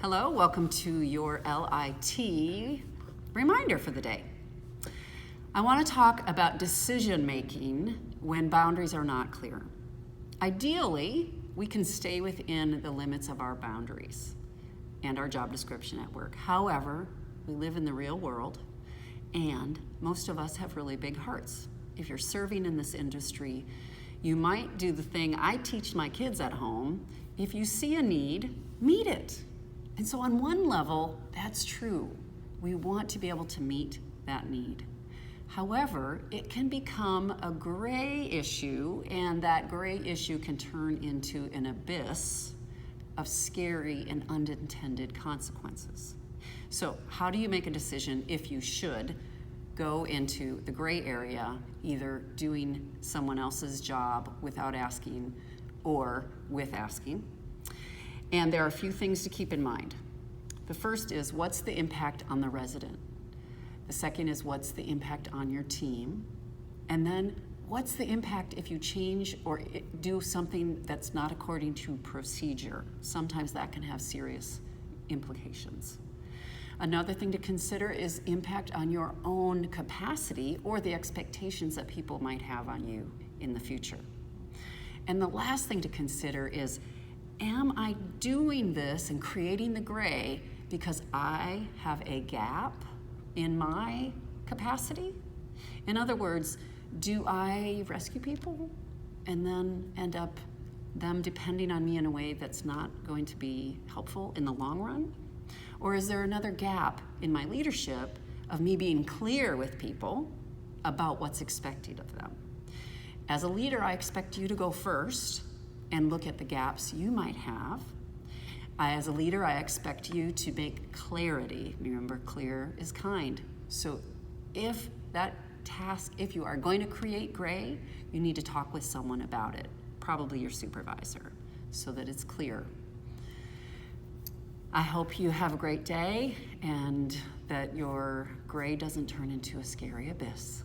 Hello, welcome to your LIT reminder for the day. I want to talk about decision making when boundaries are not clear. Ideally, we can stay within the limits of our boundaries and our job description at work. However, we live in the real world and most of us have really big hearts. If you're serving in this industry, you might do the thing I teach my kids at home. If you see a need, meet it. And so on one level, that's true. We want to be able to meet that need. However, it can become a gray issue, and that gray issue can turn into an abyss of scary and unintended consequences. So how do you make a decision if you should go into the gray area, either doing someone else's job without asking or with asking? And there are a few things to keep in mind. The first is, what's the impact on the resident? The second is, what's the impact on your team? And then, what's the impact if you change or do something that's not according to procedure? Sometimes that can have serious implications. Another thing to consider is impact on your own capacity or the expectations that people might have on you in the future. And the last thing to consider is, am I doing this and creating the gray because I have a gap in my capacity? In other words, do I rescue people and then end up them depending on me in a way that's not going to be helpful in the long run? Or is there another gap in my leadership of me being clear with people about what's expected of them? As a leader, I expect you to go first and look at the gaps you might have. As a leader, I expect you to make clarity. Remember, clear is kind. So if that task, if you are going to create gray, you need to talk with someone about it, probably your supervisor, so that it's clear. I hope you have a great day and that your gray doesn't turn into a scary abyss.